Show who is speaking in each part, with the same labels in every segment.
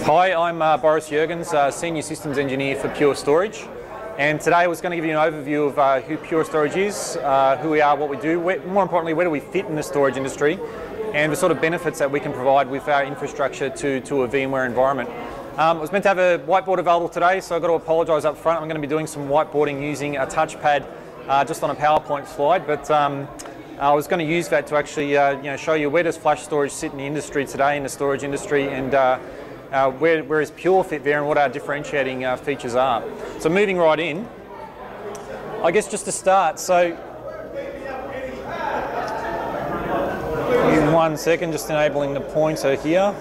Speaker 1: Hi, I'm Boris Jirgens, Senior Systems Engineer for Pure Storage. And today I was going to give you an overview of who Pure Storage is, who we are, what we do, more importantly, where do we fit in the storage industry, and the sort of benefits that we can provide with our infrastructure to a VMware environment. I was meant to have a whiteboard available today, so I've got to apologise up front. I'm going to be doing some whiteboarding using a touchpad just on a PowerPoint slide, but I was going to use that to actually show you where does flash storage sit in the industry today, in the storage industry, and where is Pure fit there and what our differentiating features are. So moving right in, I guess just to start, so in 1 second, just enabling the pointer here.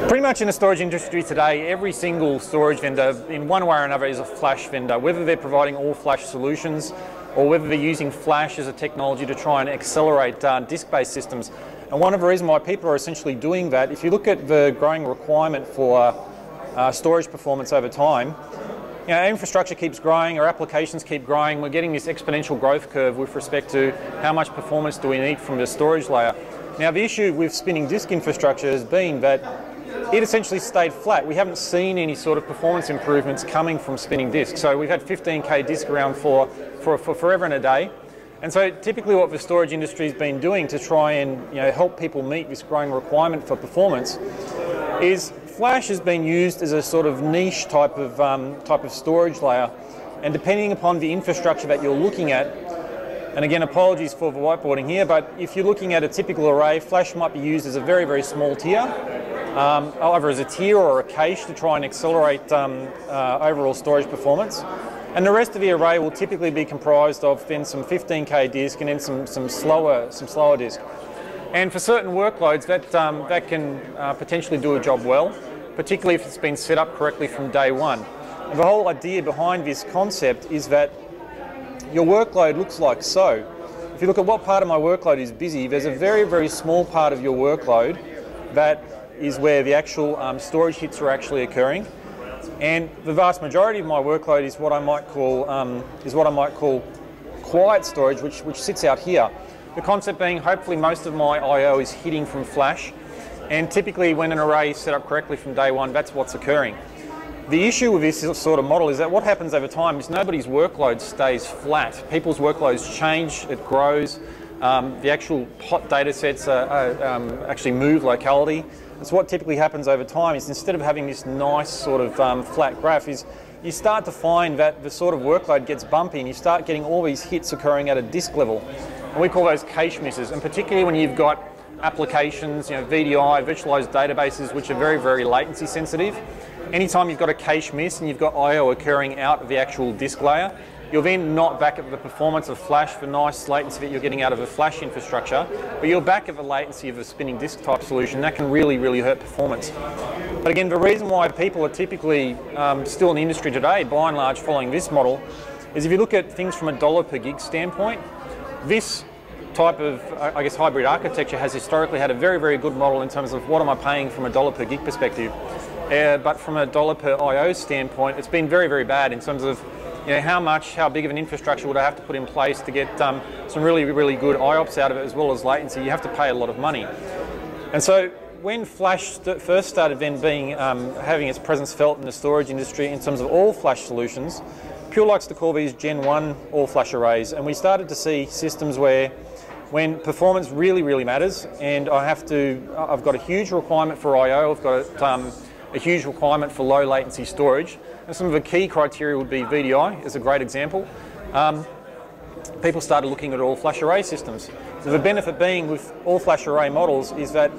Speaker 1: Pretty much in the storage industry today, every single storage vendor in one way or another is a flash vendor, whether they're providing all flash solutions or whether they're using flash as a technology to try and accelerate disk-based systems. And one of the reasons why people are essentially doing that, if you look at the growing requirement for storage performance over time, our infrastructure keeps growing, our applications keep growing, we're getting this exponential growth curve with respect to how much performance do we need from the storage layer. Now the issue with spinning disk infrastructure has been that it essentially stayed flat. We haven't seen any sort of performance improvements coming from spinning disk. So we've had 15K disk around for forever and a day. And so typically what the storage industry has been doing to try and help people meet this growing requirement for performance is flash has been used as a sort of niche type of storage layer. And depending upon the infrastructure that you're looking at, and again apologies for the whiteboarding here, but if you're looking at a typical array, flash might be used as a very, very small tier, either as a tier or a cache to try and accelerate overall storage performance. And the rest of the array will typically be comprised of then some 15K disk and then some slower disk. And for certain workloads, that can potentially do a job well, particularly if it's been set up correctly from day one. And the whole idea behind this concept is that your workload looks like so. If you look at what part of my workload is busy, there's a very, very small part of your workload that is where the actual storage hits are actually occurring. And the vast majority of my workload is what I might call quiet storage, which sits out here. The concept being, hopefully most of my I/O is hitting from flash, and typically when an array is set up correctly from day one, that's what's occurring. The issue with this sort of model is that what happens over time is nobody's workload stays flat. People's workloads change, it grows, the actual hot data sets actually move locality. And so what typically happens over time is instead of having this nice sort of flat graph is you start to find that the sort of workload gets bumpy and you start getting all these hits occurring at a disk level. And we call those cache misses, and particularly when you've got applications, VDI, virtualized databases, which are very, very latency sensitive. Anytime you've got a cache miss and you've got I/O occurring out of the actual disk layer, you're then not back at the performance of flash, the nice latency that you're getting out of a flash infrastructure, but you're back at the latency of a spinning disk type solution. That can really, really hurt performance. But again, the reason why people are typically still in the industry today, by and large following this model, is if you look at things from a dollar per gig standpoint, this type of, I guess, hybrid architecture has historically had a very, very good model in terms of what am I paying from a dollar per gig perspective. But from a dollar per I/O standpoint, it's been very, very bad in terms of how big of an infrastructure would I have to put in place to get some really, really good IOPS out of it as well as latency. You have to pay a lot of money. And so when flash first started then having its presence felt in the storage industry in terms of all flash solutions, Pure likes to call these Gen 1 all flash arrays. And we started to see systems where when performance really, really matters and I've got a huge requirement for I/O, I've got a huge requirement for low latency storage. And some of the key criteria would be VDI is a great example. People started looking at all flash array systems. So the benefit being with all flash array models is that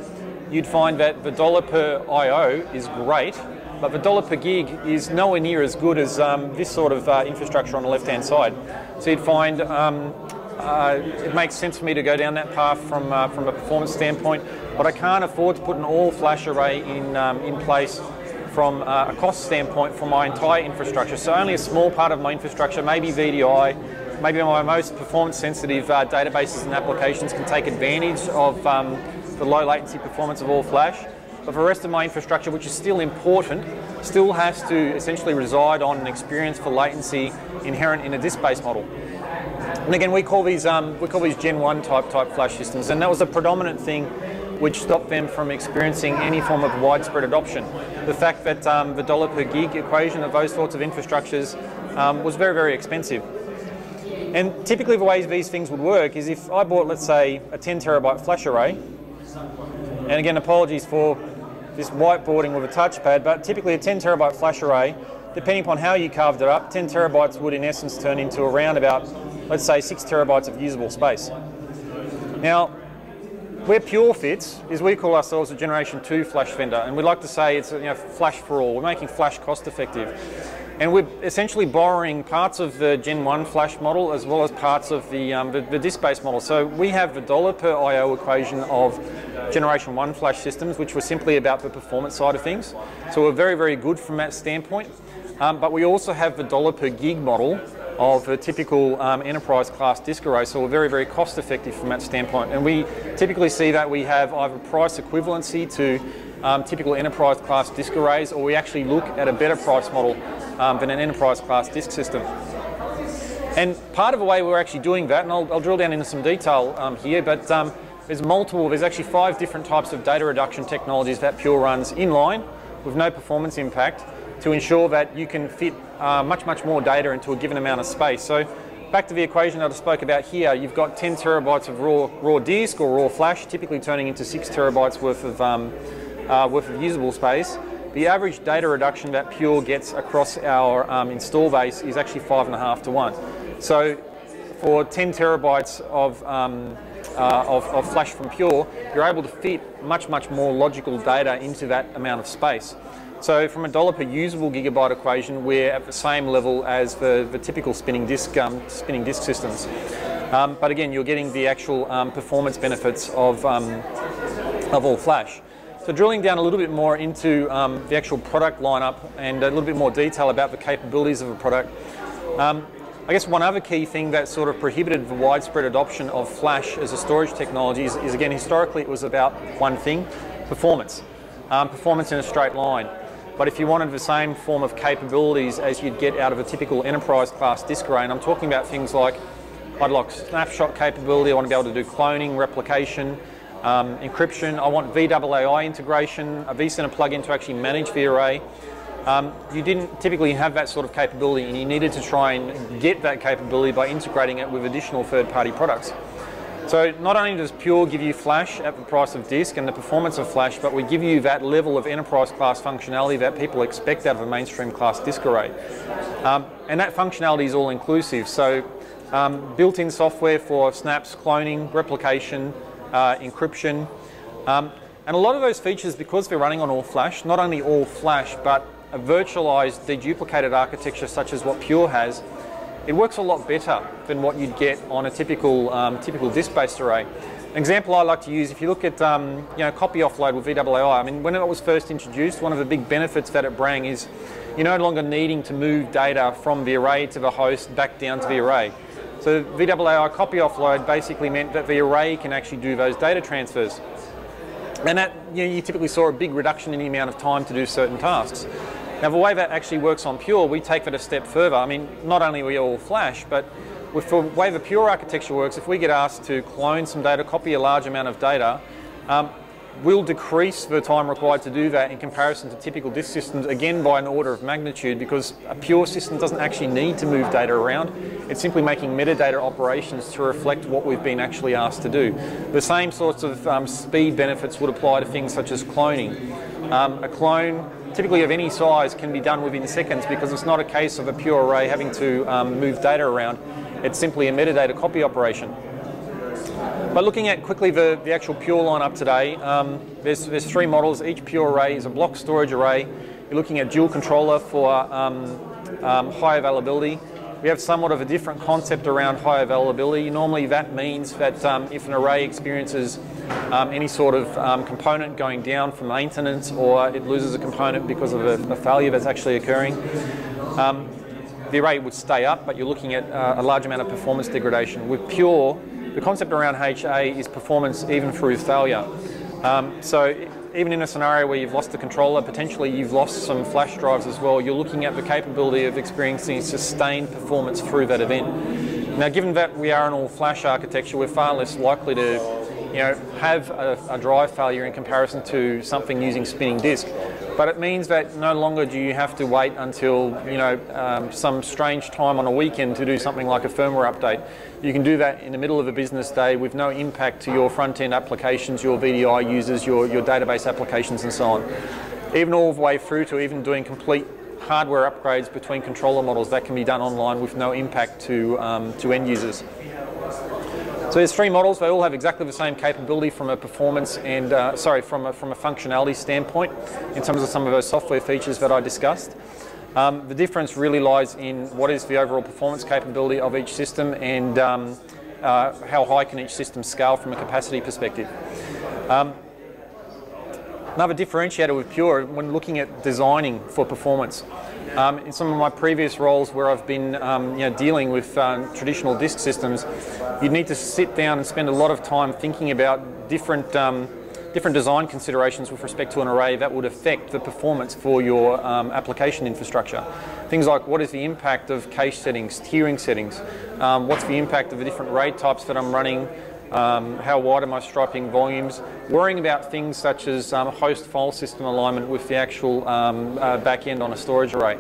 Speaker 1: you'd find that the dollar per I/O is great, but the dollar per gig is nowhere near as good as this sort of infrastructure on the left-hand side. So you'd find it makes sense for me to go down that path from a performance standpoint, but I can't afford to put an all flash array in place from a cost standpoint for my entire infrastructure. So only a small part of my infrastructure, maybe VDI, maybe my most performance sensitive databases and applications can take advantage of the low latency performance of all flash. But for the rest of my infrastructure, which is still important, still has to essentially reside on an experience for latency inherent in a disk-based model. And again, we call these Gen 1 type flash systems, and that was a predominant thing which stopped them from experiencing any form of widespread adoption. The fact that the dollar per gig equation of those sorts of infrastructures was very, very expensive. And typically the way these things would work is if I bought, let's say, a 10 terabyte flash array, and again, apologies for this whiteboarding with a touchpad, but typically a 10 terabyte flash array, depending upon how you carved it up, 10 terabytes would in essence turn into around about, let's say, 6 terabytes of usable space. Now, where Pure fits is we call ourselves a Generation 2 flash vendor, and we'd like to say it's flash for all. We're making flash cost effective. And we're essentially borrowing parts of the Gen 1 flash model as well as parts of the disk-based model. So we have the dollar per IO equation of Generation 1 flash systems, which were simply about the performance side of things. So we're very, very good from that standpoint. But we also have the dollar per gig model of a typical enterprise class disk array, so we're very, very cost effective from that standpoint. And we typically see that we have either price equivalency to typical enterprise class disk arrays, or we actually look at a better price model than an enterprise class disk system. And part of the way we're actually doing that, and I'll drill down into some detail here, but there's actually 5 different types of data reduction technologies that Pure runs inline with no performance impact to ensure that you can fit much, much more data into a given amount of space. So back to the equation that I spoke about here, you've got 10 terabytes of raw disk or raw flash, typically turning into 6 terabytes worth of usable space. The average data reduction that Pure gets across our install base is actually 5.5 to 1. So for 10 terabytes of flash from Pure, you're able to fit much, much more logical data into that amount of space. So from a dollar per usable gigabyte equation, we're at the same level as the typical spinning disk systems. But again, you're getting the actual performance benefits of all flash. So drilling down a little bit more into the actual product lineup and a little bit more detail about the capabilities of a product. I guess one other key thing that sort of prohibited the widespread adoption of flash as a storage technology is again, historically it was about one thing, performance. Performance in a straight line. But if you wanted the same form of capabilities as you'd get out of a typical enterprise class disk array, and I'm talking about things like I'd like snapshot capability, I want to be able to do cloning, replication, encryption, I want VAAI integration, a vCenter plugin to actually manage the array. You didn't typically have that sort of capability, and you needed to try and get that capability by integrating it with additional third-party products. So not only does Pure give you flash at the price of disk and the performance of flash, but we give you that level of enterprise class functionality that people expect out of a mainstream class disk array. And that functionality is all inclusive. So built-in software for snaps, cloning, replication, encryption. And a lot of those features, because they're running on all flash, not only all flash, but a virtualized, deduplicated architecture such as what Pure has, it works a lot better than what you'd get on a typical disk-based array. An example I like to use, if you look at copy offload with VAAI, I mean, when it was first introduced, one of the big benefits that it brought is you're no longer needing to move data from the array to the host back down to the array. So VAAI copy offload basically meant that the array can actually do those data transfers. And that, you typically saw a big reduction in the amount of time to do certain tasks. Now the way that actually works on Pure, we take that a step further. I mean, not only are we all flash, but with the way the Pure architecture works, if we get asked to clone some data, copy a large amount of data, we'll decrease the time required to do that in comparison to typical disk systems, again by an order of magnitude, because a Pure system doesn't actually need to move data around. It's simply making metadata operations to reflect what we've been actually asked to do. The same sorts of speed benefits would apply to things such as cloning. A clone, typically of any size, can be done within seconds because it's not a case of a Pure array having to move data around. It's simply a metadata copy operation. But looking at quickly the actual Pure lineup today, there's 3 models. Each Pure array is a block storage array. You're looking at dual controller for high availability. We have somewhat of a different concept around high availability. Normally that means that if an array experiences any sort of component going down for maintenance, or it loses a component because of a failure that's actually occurring, the array would stay up, but you're looking at a large amount of performance degradation. With Pure, the concept around HA is performance even through failure. So even in a scenario where you've lost the controller, potentially you've lost some flash drives as well, you're looking at the capability of experiencing sustained performance through that event. Now, given that we are an all-flash architecture, we're far less likely to have a drive failure in comparison to something using spinning disk. But it means that no longer do you have to wait until some strange time on a weekend to do something like a firmware update. You can do that in the middle of a business day with no impact to your front-end applications, your VDI users, your database applications and so on. Even all the way through to even doing complete hardware upgrades between controller models, that can be done online with no impact to end users. So there's 3 models. They all have exactly the same capability from a performance and from a functionality standpoint in terms of some of those software features that I discussed. The difference really lies in what is the overall performance capability of each system and how high can each system scale from a capacity perspective. Another differentiator with Pure when looking at designing for performance. In some of my previous roles where I've been dealing with traditional disk systems, you need to sit down and spend a lot of time thinking about different design considerations with respect to an array that would affect the performance for your application infrastructure. Things like what is the impact of cache settings, tiering settings, what's the impact of the different RAID types that I'm running, how wide am I striping volumes, worrying about things such as host file system alignment with the actual back end on a storage array.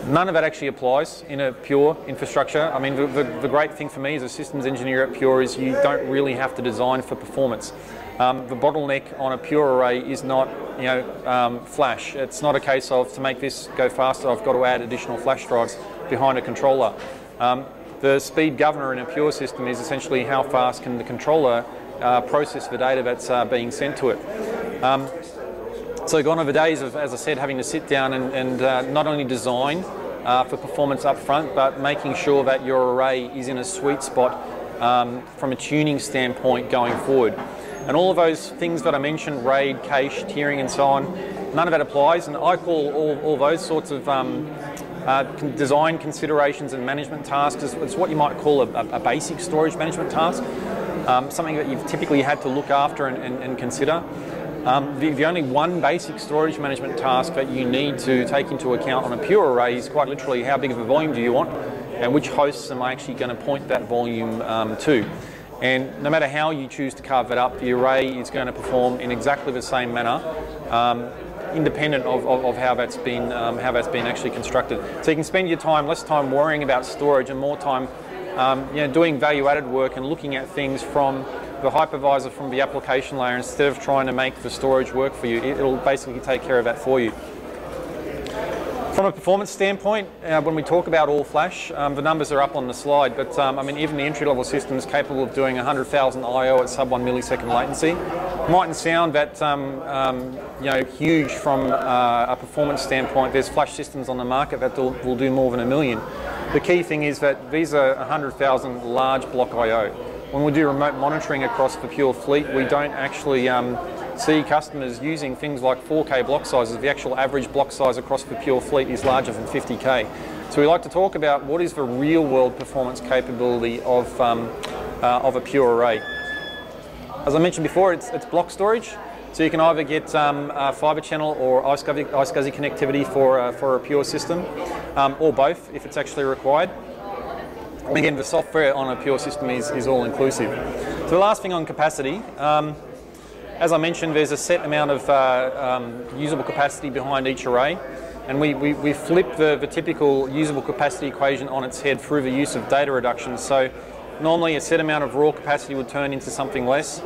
Speaker 1: None of that actually applies in a Pure infrastructure. I mean, the great thing for me as a systems engineer at Pure is you don't really have to design for performance. The bottleneck on a Pure array is not flash. It's not a case of to make this go faster I've got to add additional flash drives behind a controller. The speed governor in a Pure system is essentially how fast can the controller process the data that's being sent to it. So gone are the days of, as I said, having to sit down and not only design for performance up front, but making sure that your array is in a sweet spot from a tuning standpoint going forward. And all of those things that I mentioned, RAID, cache, tiering and so on, none of that applies, and I call all those sorts of design considerations and management tasks is what you might call a basic storage management task, something that you've typically had to look after and consider. The only one basic storage management task that you need to take into account on a Pure array is quite literally how big of a volume do you want and which hosts am I actually going to point that volume to. And no matter how you choose to carve that up, the array is going to perform in exactly the same manner, independent of how that's been actually constructed. So you can spend your time, less time worrying about storage and more time doing value-added work and looking at things from the hypervisor, from the application layer, instead of trying to make the storage work for you. It'll basically take care of that for you. From a performance standpoint, when we talk about all flash, the numbers are up on the slide, but I mean, even the entry-level system is capable of doing 100,000 I/O at sub 1 millisecond latency. Mightn't sound that huge from a performance standpoint. There's flash systems on the market that will do more than 1 million. The key thing is that these are 100,000 large block I/O. When we do remote monitoring across the Pure fleet, we don't actually see customers using things like 4K block sizes. The actual average block size across the Pure fleet is larger than 50K. So we like to talk about what is the real-world performance capability of a Pure array. As I mentioned before, it's block storage. So you can either get fibre channel or iSCSI connectivity for a Pure system, or both if it's actually required. And again, the software on a Pure system is all-inclusive. So the last thing on capacity, as I mentioned, there's a set amount of usable capacity behind each array, and we flip the typical usable capacity equation on its head through the use of data reduction. So normally a set amount of raw capacity would turn into something less.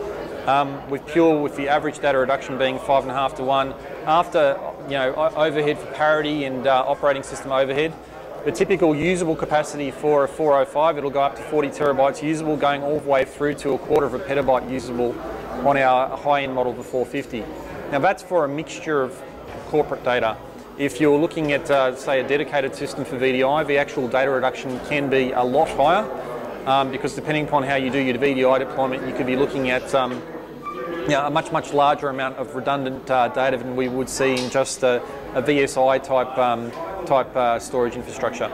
Speaker 1: With Pure, with the average data reduction being 5.5 to 1, after overhead for parity and operating system overhead, the typical usable capacity for a 405, it'll go up to 40 terabytes usable, going all the way through to 1/4 of a petabyte usable on our high-end model, the 450. Now that's for a mixture of corporate data. If you're looking at, say, a dedicated system for VDI, the actual data reduction can be a lot higher, because depending upon how you do your VDI deployment, you could be looking at a much larger amount of redundant data than we would see in just a VSI type storage infrastructure.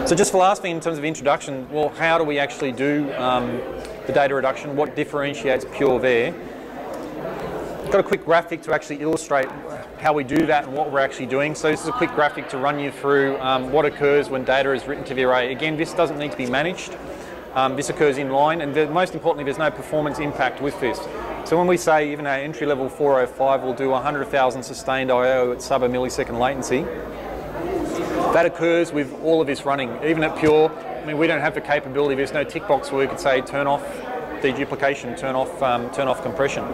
Speaker 1: So just the last thing in terms of introduction, well, how do we actually do the data reduction? What differentiates Pure there? I've got a quick graphic to actually illustrate how we do that and what we're actually doing. So this is a quick graphic to run you through what occurs when data is written to the array. Again, this doesn't need to be managed. This occurs in line, and most importantly, there's no performance impact with this. So when we say even our entry-level 405 will do 100,000 sustained I/O at sub-a-millisecond latency, that occurs with all of this running. Even at Pure, I mean, we don't have the capability. There's no tick box where we could say turn off deduplication, turn off compression.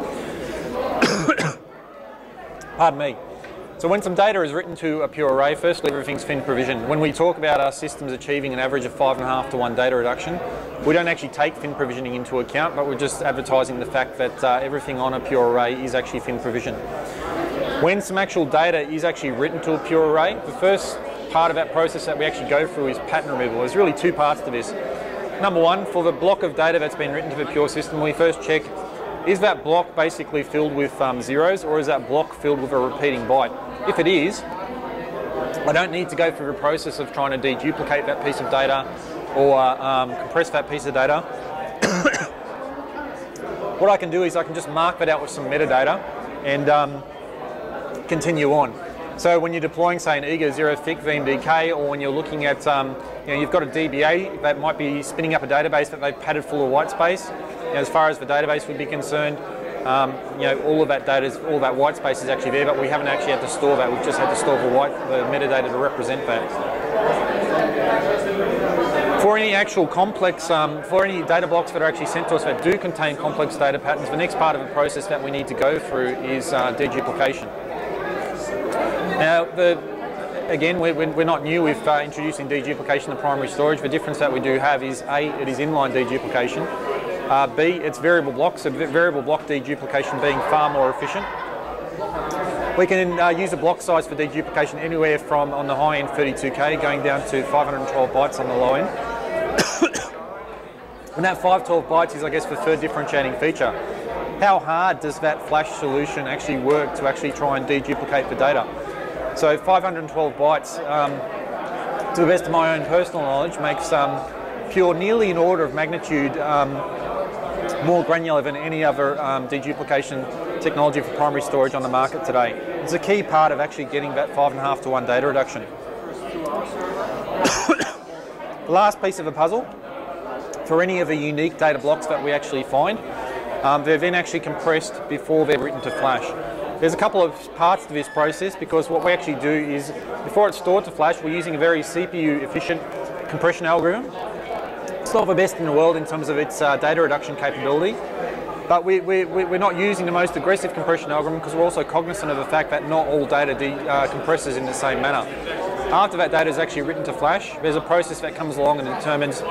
Speaker 1: Pardon me. So when some data is written to a Pure array, firstly everything's fin provisioned. When we talk about our systems achieving an average of 5.5 to 1 data reduction, we don't actually take fin provisioning into account, but we're just advertising the fact that everything on a Pure array is actually fin provisioned. When some actual data is actually written to a Pure array, the first part of that process that we actually go through is pattern removal. There's really two parts to this. Number one, for the block of data that's been written to the Pure system, we first check, is that block basically filled with zeros, or is that block filled with a repeating byte? If it is, I don't need to go through the process of trying to deduplicate that piece of data or compress that piece of data. What I can do is I can just mark that out with some metadata and continue on. So when you're deploying, say, an eager zero-thick VMDK, or when you're looking at, you've got a DBA that might be spinning up a database that they've padded full of white space. As far as the database would be concerned, all of that data, all that white space is actually there, but we haven't actually had to store that. We've just had to store the metadata to represent that. For any actual complex, for any data blocks that are actually sent to us that do contain complex data patterns, the next part of the process that we need to go through is deduplication. Now, again, we're not new with introducing deduplication to primary storage. The difference that we do have is A, it is inline deduplication. B, it's variable blocks, so variable block deduplication being far more efficient. We can use a block size for deduplication anywhere from, on the high end, 32K, going down to 512 bytes on the low end. And that 512 bytes is, I guess, the third differentiating feature. How hard does that flash solution actually work to actually try and deduplicate the data? So 512 bytes, to the best of my own personal knowledge, makes Pure nearly an order of magnitude more granular than any other deduplication technology for primary storage on the market today. It's a key part of actually getting that 5.5 to 1 data reduction. The last piece of the puzzle, for any of the unique data blocks that we actually find, they're then actually compressed before they're written to flash. There's a couple of parts to this process, because what we actually do is, before it's stored to flash, we're using a very CPU efficient compression algorithm. It's not the best in the world in terms of its data reduction capability, but we're not using the most aggressive compression algorithm because we're also cognizant of the fact that not all data compresses in the same manner. After that data is actually written to flash, there's a process that comes along and determines,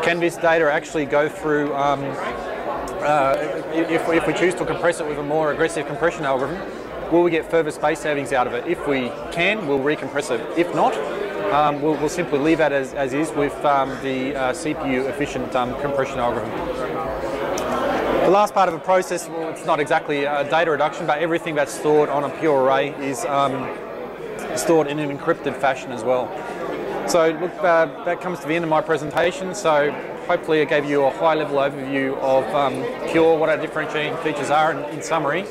Speaker 1: can this data actually go through, if we choose to compress it with a more aggressive compression algorithm, will we get further space savings out of it? If we can, we'll recompress it. If not, we'll simply leave that as is with the CPU efficient compression algorithm. The last part of the process, well, it's not exactly data reduction, but everything that's stored on a Pure array is stored in an encrypted fashion as well. So look, that comes to the end of my presentation. So hopefully I gave you a high-level overview of Pure, what our differentiating features are. And in summary,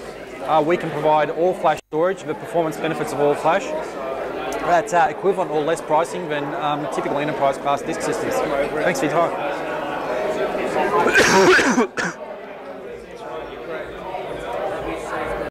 Speaker 1: we can provide all-flash storage, the performance benefits of all-flash, that's equivalent or less pricing than typical enterprise-class disk systems. Thanks for your time.